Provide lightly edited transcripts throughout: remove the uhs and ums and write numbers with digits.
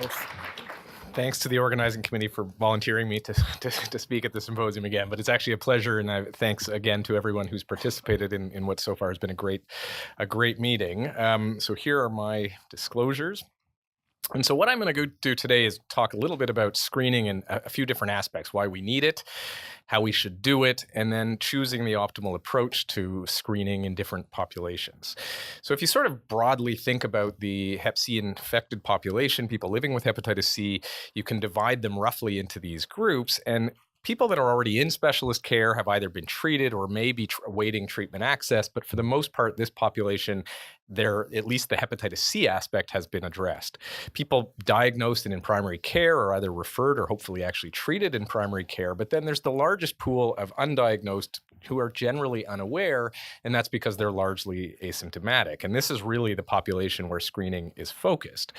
Well, thanks to the organizing committee for volunteering me to speak at the symposium again. But it's actually a pleasure, and thanks again to everyone who's participated in what so far has been a great meeting. So here are my disclosures. And so what I'm going to go do today is talk a little bit about screening in a few different aspects, why we need it, how we should do it, and then choosing the optimal approach to screening in different populations. So if you sort of broadly think about the Hep C infected population, people living with hepatitis C, you can divide them roughly into these groups. And people that are already in specialist care have either been treated or may be awaiting treatment access, but for the most part, this population, at least the hepatitis C aspect has been addressed. People diagnosed and in primary care are either referred or hopefully actually treated in primary care, but then there's the largest pool of undiagnosed who are generally unaware, and that's because they're largely asymptomatic. And this is really the population where screening is focused.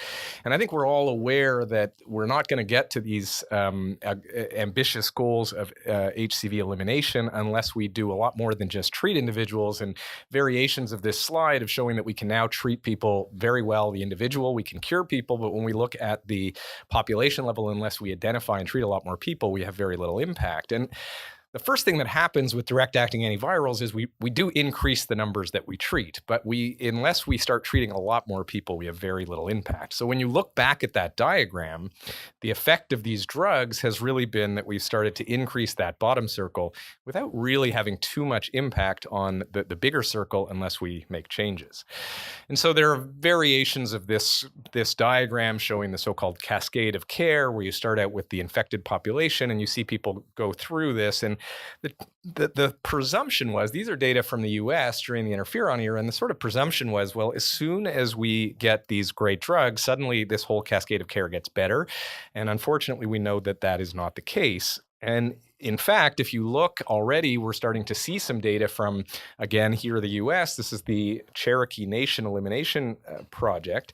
And I think we're all aware that we're not going to get to these ambitious goals of HCV elimination unless we do a lot more than just treat individuals. And variations of this slide of showing that we can now treat people very well, the individual, we can cure people, but when we look at the population level, unless we identify and treat a lot more people, we have very little impact. And the first thing that happens with direct-acting antivirals is we do increase the numbers that we treat, but unless we start treating a lot more people, we have very little impact. So when you look back at that diagram, the effect of these drugs has really been that we've started to increase that bottom circle without really having too much impact on the bigger circle unless we make changes. And so there are variations of this diagram showing the so-called cascade of care, where you start out with the infected population and you see people go through this. And the presumption was, these are data from the US during the interferon era, and the sort of presumption was, well, as soon as we get these great drugs, suddenly this whole cascade of care gets better. And unfortunately, we know that that is not the case. And in fact, if you look already, we're starting to see some data from, again, here the US. This is the Cherokee Nation Elimination Project.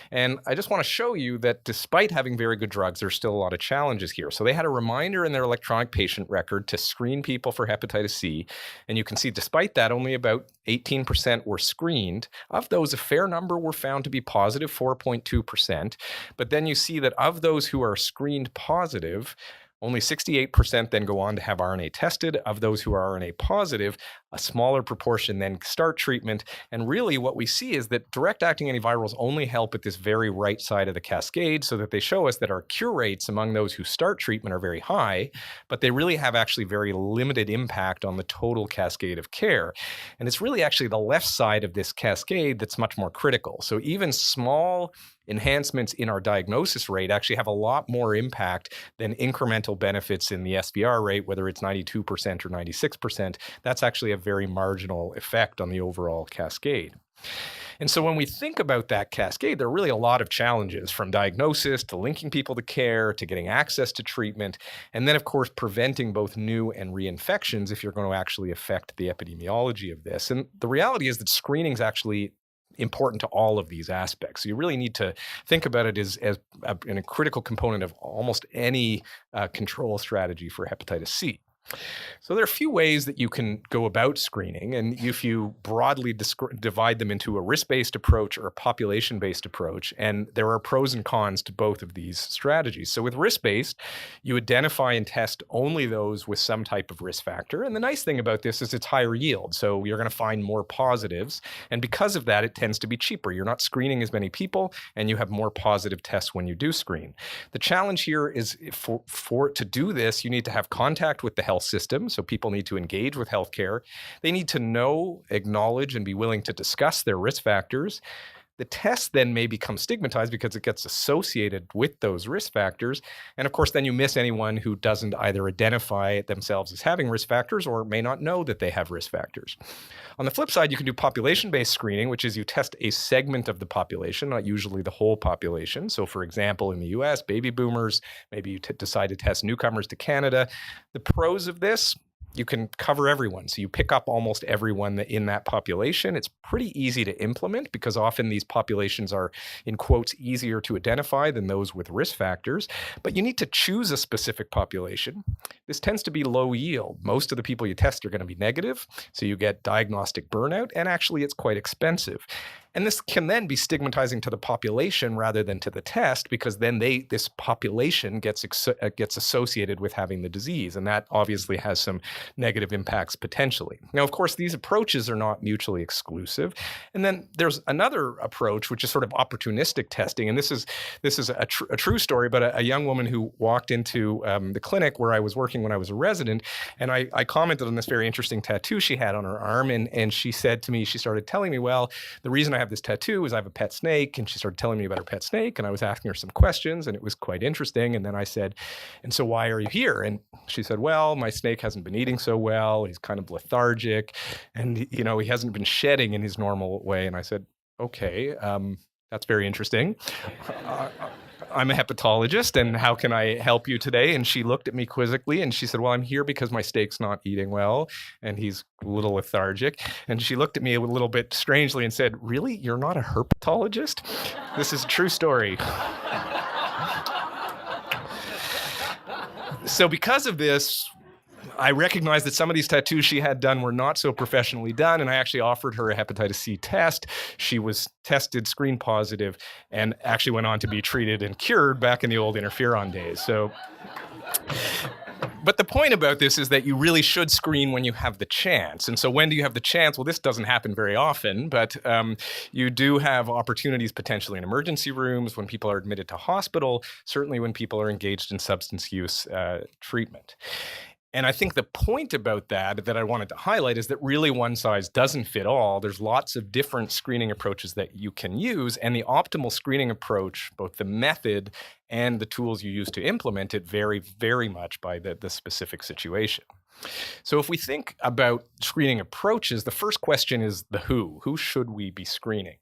And I just want to show you that despite having very good drugs, there's still a lot of challenges here. So they had a reminder in their electronic patient record to screen people for hepatitis C. And you can see despite that, only about 18% were screened. Of those, a fair number were found to be positive, 4.2%. But then you see that of those who are screened positive, only 68% then go on to have RNA tested. Of those who are RNA positive, a smaller proportion then start treatment. And really what we see is that direct-acting antivirals only help at this very right side of the cascade, so that they show us that our cure rates among those who start treatment are very high, but they really have actually very limited impact on the total cascade of care. And it's really actually the left side of this cascade that's much more critical. So even small enhancements in our diagnosis rate actually have a lot more impact than incremental benefits in the SVR rate, whether it's 92% or 96%. That's actually a very marginal effect on the overall cascade. And so when we think about that cascade, there are really a lot of challenges, from diagnosis to linking people to care to getting access to treatment, and then, of course, preventing both new and reinfections if you're going to actually affect the epidemiology of this. And the reality is that screening is actually important to all of these aspects. So you really need to think about it as a critical component of almost any control strategy for hepatitis C. So there are a few ways that you can go about screening, and if you broadly divide them into a risk-based approach or a population-based approach, and there are pros and cons to both of these strategies. So with risk-based, you identify and test only those with some type of risk factor, and the nice thing about this is it's higher yield, so you're going to find more positives, and because of that, it tends to be cheaper. You're not screening as many people, and you have more positive tests when you do screen. The challenge here is to do this, you need to have contact with the health system, so people need to engage with healthcare. They need to know, acknowledge, and be willing to discuss their risk factors. The test then may become stigmatized because it gets associated with those risk factors. And of course, then you miss anyone who doesn't either identify themselves as having risk factors or may not know that they have risk factors. On the flip side, you can do population-based screening, which is you test a segment of the population, not usually the whole population. So for example, in the US, baby boomers, maybe you decide to test newcomers to Canada. The pros of this: you can cover everyone. So you pick up almost everyone in that population. It's pretty easy to implement because often these populations are, in quotes, easier to identify than those with risk factors. But you need to choose a specific population. This tends to be low yield. Most of the people you test are going to be negative, so you get diagnostic burnout, and actually it's quite expensive. And this can then be stigmatizing to the population rather than to the test, because then this population gets associated with having the disease. And that obviously has some negative impacts potentially. Now, of course, these approaches are not mutually exclusive. And then there's another approach, which is sort of opportunistic testing. And this is a true story, but a young woman who walked into the clinic where I was working when I was a resident, and I commented on this very interesting tattoo she had on her arm. And she said to me, she started telling me, well, the reason I have this tattoo is I have a pet snake. And she started telling me about her pet snake. And I was asking her some questions, and it was quite interesting. And then I said, and so why are you here? And she said, well, my snake hasn't been eating so well. He's kind of lethargic, and he hasn't been shedding in his normal way. And I said, okay, that's very interesting. I'm a hepatologist, and how can I help you today? And she looked at me quizzically, and she said, well, I'm here because my snake's not eating well, and he's a little lethargic. And she looked at me a little bit strangely and said, really? You're not a herpetologist? This is a true story. So because of this, I recognized that some of these tattoos she had done were not so professionally done, and I actually offered her a hepatitis C test. She was tested, screened positive, and actually went on to be treated and cured back in the old interferon days. But the point about this is that you really should screen when you have the chance. And so when do you have the chance? Well, this doesn't happen very often, but you do have opportunities potentially in emergency rooms, when people are admitted to hospital, certainly when people are engaged in substance use treatment. And I think the point about that I wanted to highlight is that really one size doesn't fit all. There's lots of different screening approaches that you can use, and the optimal screening approach, both the method and the tools you use to implement it, vary very much by the specific situation. So if we think about screening approaches, the first question is the who. Who should we be screening?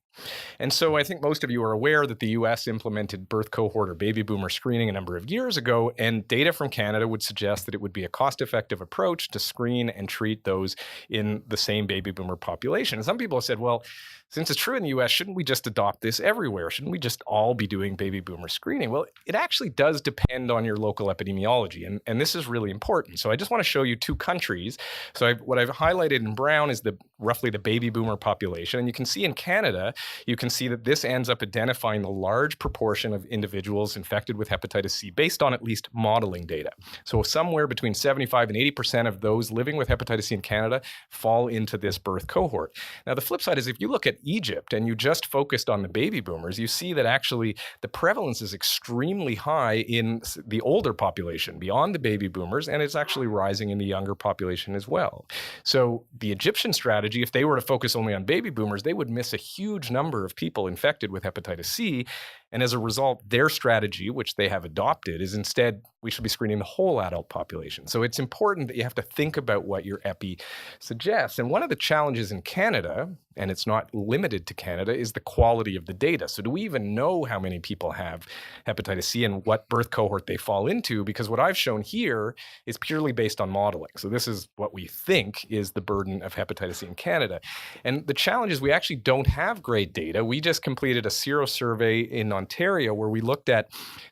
And so I think most of you are aware that the US implemented birth cohort or baby boomer screening a number of years ago, and data from Canada would suggest that it would be a cost-effective approach to screen and treat those in the same baby boomer population. And some people have said, well, since it's true in the US, shouldn't we just adopt this everywhere? Shouldn't we just all be doing baby boomer screening? Well, it actually does depend on your local epidemiology, and this is really important. So I just want to show you two countries. So what I've highlighted in brown is roughly the baby boomer population, and you can see in Canada, you can see that this ends up identifying the large proportion of individuals infected with hepatitis C based on at least modeling data. So somewhere between 75 and 80% of those living with hepatitis C in Canada fall into this birth cohort. Now, the flip side is if you look at Egypt and you just focused on the baby boomers, you see that actually the prevalence is extremely high in the older population beyond the baby boomers, and it's actually rising in the younger population as well. So the Egyptian strategy, if they were to focus only on baby boomers, they would miss a huge number of people infected with hepatitis C. And as a result, their strategy, which they have adopted, is instead we should be screening the whole adult population. So it's important that you have to think about what your epi suggests. And one of the challenges in Canada, and it's not limited to Canada, is the quality of the data. So do we even know how many people have hepatitis C and what birth cohort they fall into? Because what I've shown here is purely based on modeling. So this is what we think is the burden of hepatitis C in Canada. And the challenge is we actually don't have great data. We just completed a serosurvey in Ontario where we looked at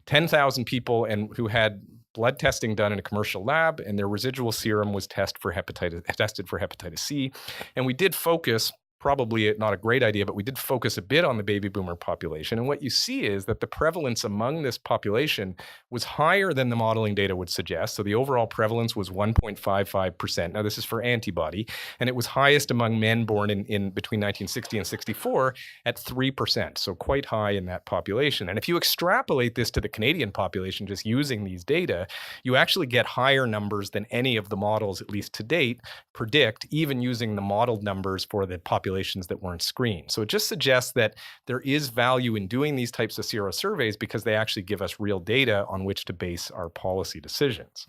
10,000 people and who had blood testing done in a commercial lab, and their residual serum was tested for hepatitis C. And we did focus, probably not a great idea, but we did focus a bit on the baby boomer population. And what you see is that the prevalence among this population was higher than the modeling data would suggest. So the overall prevalence was 1.55%. Now, this is for antibody, and it was highest among men born in between 1960 and 64 at 3%. So quite high in that population. And if you extrapolate this to the Canadian population, just using these data, you actually get higher numbers than any of the models, at least to date, predict, even using the modeled numbers for the populations that weren't screened. So it just suggests that there is value in doing these types of serosurveys because they actually give us real data on which to base our policy decisions.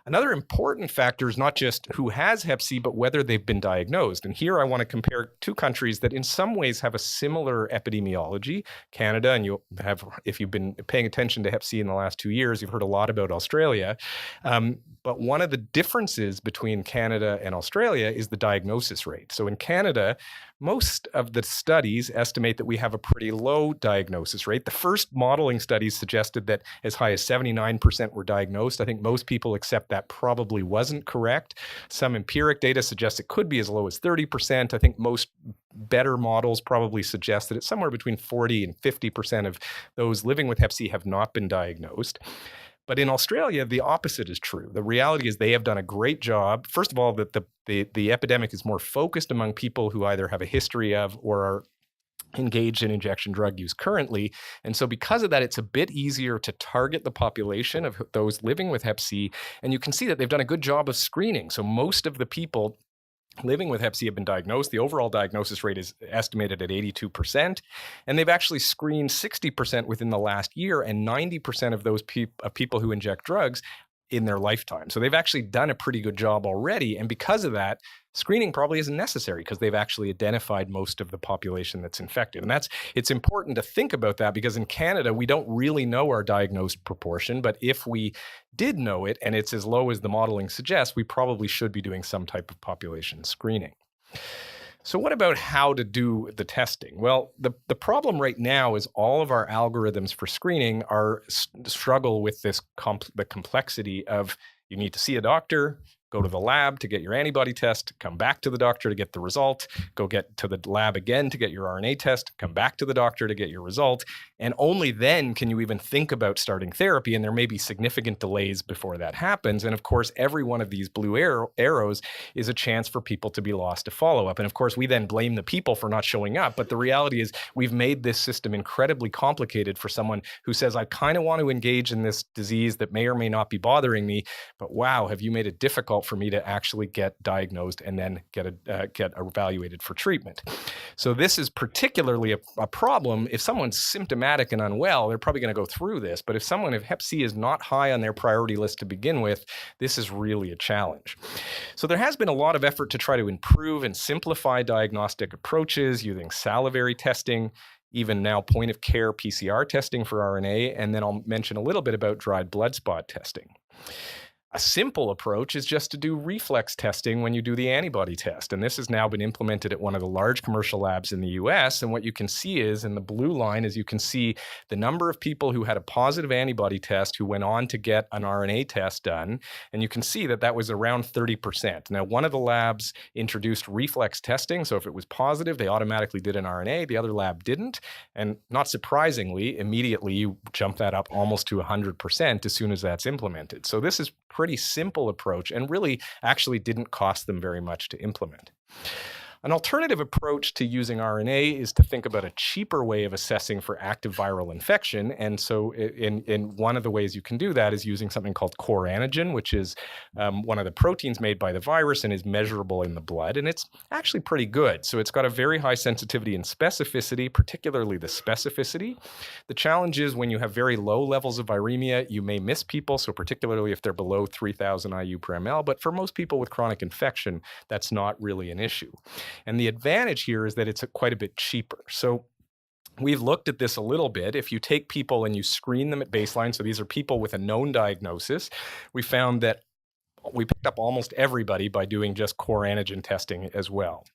Another important factor is not just who has Hep C, but whether they've been diagnosed. And here I want to compare two countries that in some ways have a similar epidemiology. Canada, and you have, if you've been paying attention to Hep C in the last 2 years, you've heard a lot about Australia. But one of the differences between Canada and Australia is the diagnosis rate. So in Canada, most of the studies estimate that we have a pretty low diagnosis rate. The first modeling studies suggested that as high as 79% were diagnosed. I think most people accept that probably wasn't correct. Some empiric data suggests it could be as low as 30%. I think most better models probably suggest that it's somewhere between 40 and 50% of those living with Hep C have not been diagnosed. But in Australia, the opposite is true. The reality is they have done a great job. First of all, that the epidemic is more focused among people who either have a history of or are engaged in injection drug use currently. And so because of that, it's a bit easier to target the population of those living with Hep C. And you can see that they've done a good job of screening. So most of the people living with Hep C have been diagnosed. The overall diagnosis rate is estimated at 82%. And they've actually screened 60% within the last year and 90% of those people who inject drugs in their lifetime. So they've actually done a pretty good job already. And because of that, screening probably isn't necessary because they've actually identified most of the population that's infected. And it's important to think about that because in Canada, we don't really know our diagnosed proportion. But if we did know it and it's as low as the modeling suggests, we probably should be doing some type of population screening. So what about how to do the testing? Well, the problem right now is all of our algorithms for screening struggle with the complexity of you need to see a doctor, go to the lab to get your antibody test, come back to the doctor to get the result, go get to the lab again to get your RNA test, come back to the doctor to get your result. And only then can you even think about starting therapy. And there may be significant delays before that happens. And of course, every one of these blue arrows is a chance for people to be lost to follow-up. And of course, we then blame the people for not showing up. But the reality is we've made this system incredibly complicated for someone who says, I kind of want to engage in this disease that may or may not be bothering me, but wow, have you made it difficult for me to actually get diagnosed and then get evaluated for treatment. So this is particularly a problem. If someone's symptomatic and unwell, they're probably going to go through this. But if Hep C is not high on their priority list to begin with, this is really a challenge. So there has been a lot of effort to try to improve and simplify diagnostic approaches using salivary testing, even now point-of-care PCR testing for RNA, and then I'll mention a little bit about dried blood spot testing. A simple approach is just to do reflex testing when you do the antibody test. And this has now been implemented at one of the large commercial labs in the US. And what you can see is in the blue line is you can see the number of people who had a positive antibody test who went on to get an RNA test done. And you can see that that was around 30%. Now, one of the labs introduced reflex testing. So if it was positive, they automatically did an RNA. The other lab didn't. And not surprisingly, immediately you jump that up almost to 100% as soon as that's implemented. So this is pretty simple approach and really actually didn't cost them very much to implement. An alternative approach to using RNA is to think about a cheaper way of assessing for active viral infection. And so in one of the ways you can do that is using something called core antigen, which is one of the proteins made by the virus and is measurable in the blood. And it's actually pretty good. So it's got a very high sensitivity and specificity, particularly the specificity. The challenge is when you have very low levels of viremia, you may miss people. So particularly if they're below 3,000 IU per ml. But for most people with chronic infection, that's not really an issue. And the advantage here is that it's quite a bit cheaper. So we've looked at this a little bit. If you take people and you screen them at baseline, so these are people with a known diagnosis, we found that we picked up almost everybody by doing just core antigen testing as well.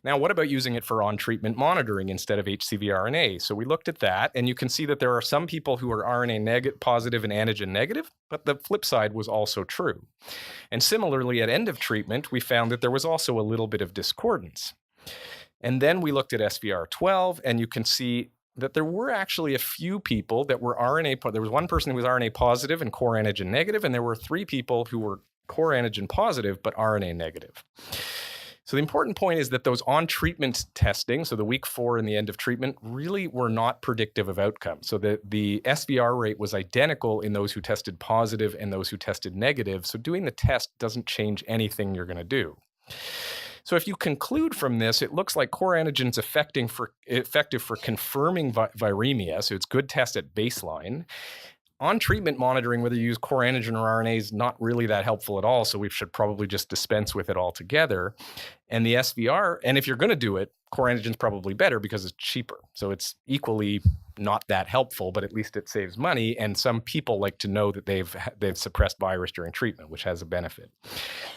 Now, what about using it for on-treatment monitoring instead of HCV RNA? So we looked at that, and you can see that there are some people who are RNA positive and antigen negative, but the flip side was also true. And similarly, at end of treatment, we found that there was also a little bit of discordance. And then we looked at SVR12, and you can see that there were actually a few people that were there was one person who was RNA positive and core antigen negative, and there were 3 people who were core antigen positive, but RNA negative. So the important point is that those on-treatment testing, so the week 4 and the end of treatment, really were not predictive of outcome. So the SVR rate was identical in those who tested positive and those who tested negative. So doing the test doesn't change anything you're going to do. So if you conclude from this, it looks like core antigen is effective for confirming viremia. So it's good test at baseline. On treatment monitoring, whether you use core antigen or RNA is not really that helpful at all. So we should probably just dispense with it altogether. And the SVR, and if you're going to do it, core antigen is probably better because it's cheaper. So it's equally not that helpful, but at least it saves money. And some people like to know that they've suppressed virus during treatment, which has a benefit.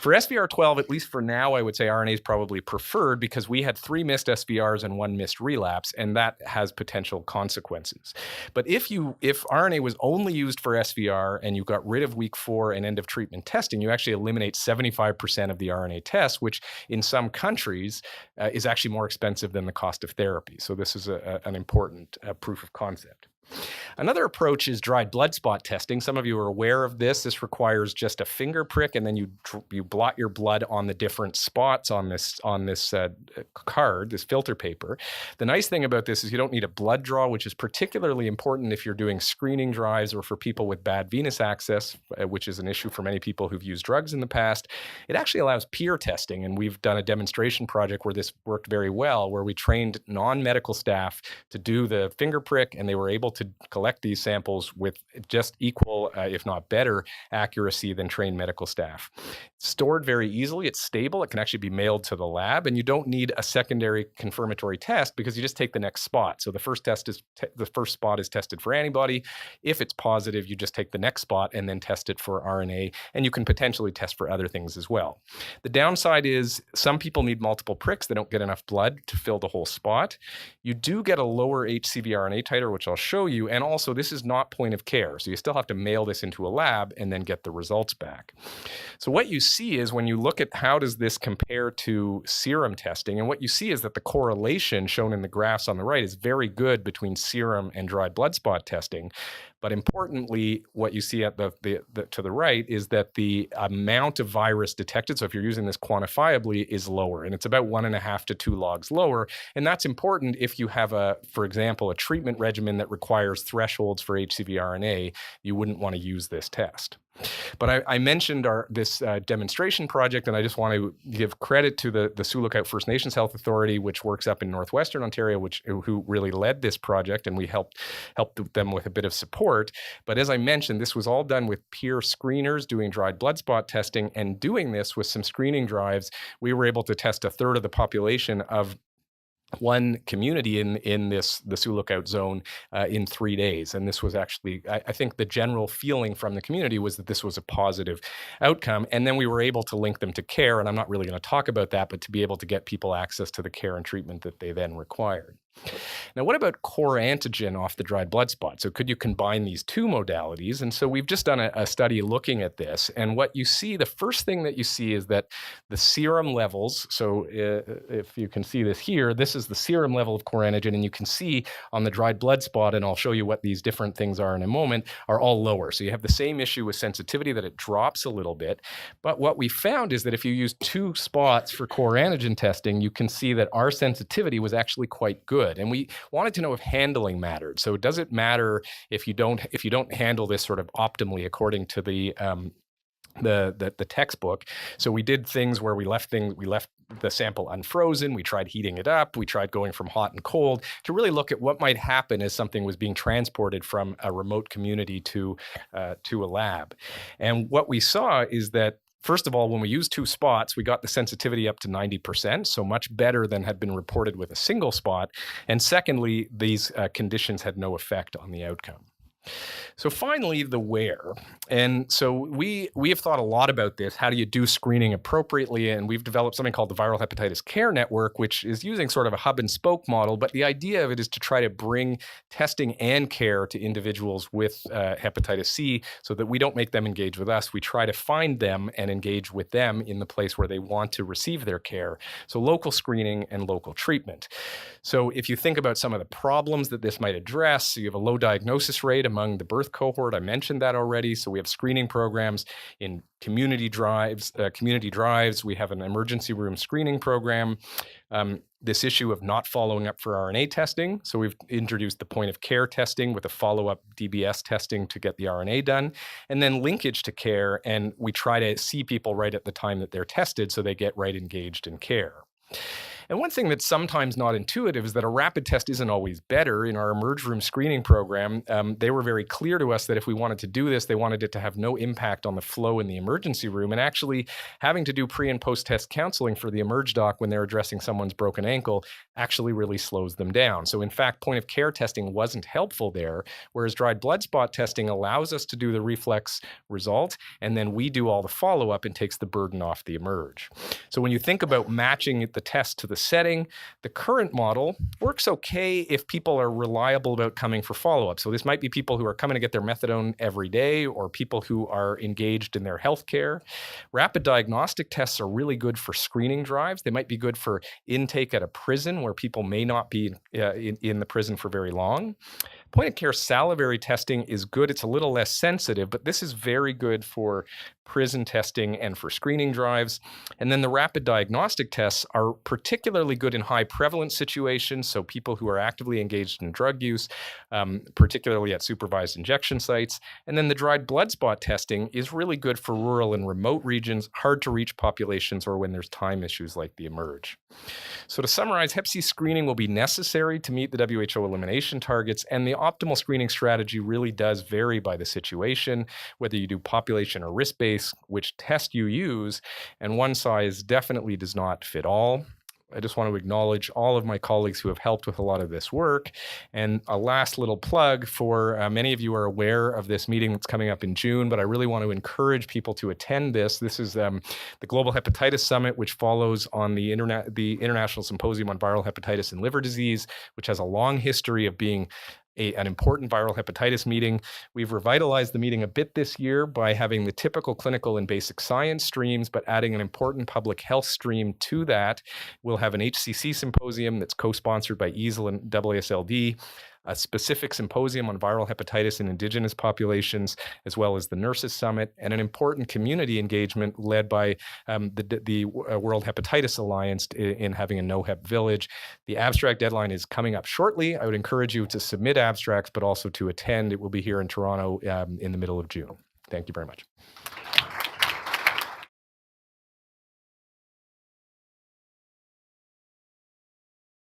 For SVR12, at least for now, I would say RNA is probably preferred because we had 3 missed SVRs and 1 missed relapse, and that has potential consequences. But if RNA was only used for SVR and you got rid of week 4 and end of treatment testing, you actually eliminate 75% of the RNA tests, which in some countries is actually more expensive than the cost of therapy. So this is an important proof of concept. Another approach is dried blood spot testing. Some of you are aware of this. This requires just a finger prick, and then you blot your blood on the different spots on this card, this filter paper. The nice thing about this is you don't need a blood draw, which is particularly important if you're doing screening drives or for people with bad venous access, which is an issue for many people who've used drugs in the past. It actually allows peer testing, and we've done a demonstration project where this worked very well, where we trained non-medical staff to do the finger prick, and they were able to collect these samples with just equal, if not better, accuracy than trained medical staff. It's stored very easily. It's stable. It can actually be mailed to the lab, and you don't need a secondary confirmatory test because you just take the next spot. So the first spot is tested for antibody. If it's positive, you just take the next spot and then test it for RNA, and you can potentially test for other things as well. The downside is some people need multiple pricks. They don't get enough blood to fill the whole spot. You do get a lower HCV RNA titer, which I'll show you, and also this is not point of care. So you still have to mail this into a lab and then get the results back. So what you see is when you look at how does this compare to serum testing, and what you see is that the correlation shown in the graphs on the right is very good between serum and dried blood spot testing. But importantly, what you see at to the right is that the amount of virus detected, so if you're using this quantifiably, is lower. And it's about 1.5 to 2 logs lower. And that's important if you have, for example, a treatment regimen that requires thresholds for HCV RNA. You wouldn't want to use this test. But I mentioned this demonstration project, and I just want to give credit to the Sioux Lookout First Nations Health Authority, which works up in northwestern Ontario, who really led this project, and we helped them with a bit of support. But as I mentioned, this was all done with peer screeners doing dried blood spot testing, and doing this with some screening drives, we were able to test 1/3 of the population of one community in the Sioux Lookout zone in 3 days. And this was actually, I think the general feeling from the community was that this was a positive outcome. And then we were able to link them to care, and I'm not really going to talk about that, but to be able to get people access to the care and treatment that they then required. Now, what about core antigen off the dried blood spot? So could you combine these two modalities? And so we've just done a study looking at this. And what you see, the first thing that you see is that the serum levels, so if you can see this here, this is the serum level of core antigen, and you can see on the dried blood spot, and I'll show you what these different things are in a moment, are all lower. So you have the same issue with sensitivity, that it drops a little bit. But what we found is that if you use 2 spots for core antigen testing, you can see that our sensitivity was actually quite good. And we wanted to know if handling mattered. So does it matter if you don't handle this sort of optimally according to the textbook? So we did things where we left the sample unfrozen. We tried heating it up. We tried going from hot and cold to really look at what might happen as something was being transported from a remote community to a lab. And what we saw is that, first of all, when we used 2 spots, we got the sensitivity up to 90%, so much better than had been reported with a single spot. And secondly, these conditions had no effect on the outcome. So finally, the where. And so we have thought a lot about this. How do you do screening appropriately? And we've developed something called the Viral Hepatitis Care Network, which is using sort of a hub and spoke model. But the idea of it is to try to bring testing and care to individuals with hepatitis C so that we don't make them engage with us. We try to find them and engage with them in the place where they want to receive their care. So local screening and local treatment. So if you think about some of the problems that this might address, you have a low diagnosis rate among the birth cohort. I mentioned that already. So we have screening programs in community drives. We have an emergency room screening program. This issue of not following up for RNA testing. So we've introduced the point of care testing with a follow-up DBS testing to get the RNA done, and then linkage to care. And we try to see people right at the time that they're tested so they get right engaged in care. And one thing that's sometimes not intuitive is that a rapid test isn't always better. In our emerge room screening program, they were very clear to us that if we wanted to do this, they wanted it to have no impact on the flow in the emergency room. And actually having to do pre and post test counseling for the emerge doc when they're addressing someone's broken ankle actually really slows them down. So in fact, point of care testing wasn't helpful there, whereas dried blood spot testing allows us to do the reflex result, and then we do all the follow-up and takes the burden off the emerge. So when you think about matching the test to the setting, the current model works okay if people are reliable about coming for follow-up. So this might be people who are coming to get their methadone every day, or people who are engaged in their healthcare. Rapid diagnostic tests are really good for screening drives. They might be good for intake at a prison where people may not be in the prison for very long. Point of care salivary testing is good. It's a little less sensitive, but this is very good for prison testing and for screening drives. And then the rapid diagnostic tests are particularly good in high prevalence situations, so people who are actively engaged in drug use, particularly at supervised injection sites. And then the dried blood spot testing is really good for rural and remote regions, hard to reach populations, or when there's time issues like the emerge. So to summarize, Hep C screening will be necessary to meet the WHO elimination targets, and the optimal screening strategy really does vary by the situation, whether you do population or risk-based, which test you use, and one size definitely does not fit all. I just want to acknowledge all of my colleagues who have helped with a lot of this work. And a last little plug for many of you are aware of this meeting that's coming up in June, but I really want to encourage people to attend this. This is the Global Hepatitis Summit, which follows on the International Symposium on Viral Hepatitis and Liver Disease, which has a long history of being an important viral hepatitis meeting. We've revitalized the meeting a bit this year by having the typical clinical and basic science streams, but adding an important public health stream to that. We'll have an HCC symposium that's co-sponsored by EASL and AASLD, a specific symposium on viral hepatitis in Indigenous populations, as well as the Nurses Summit, and an important community engagement led by the World Hepatitis Alliance in having a no-hep village. The abstract deadline is coming up shortly. I would encourage you to submit abstracts, but also to attend. It will be here in Toronto in the middle of June. Thank you very much.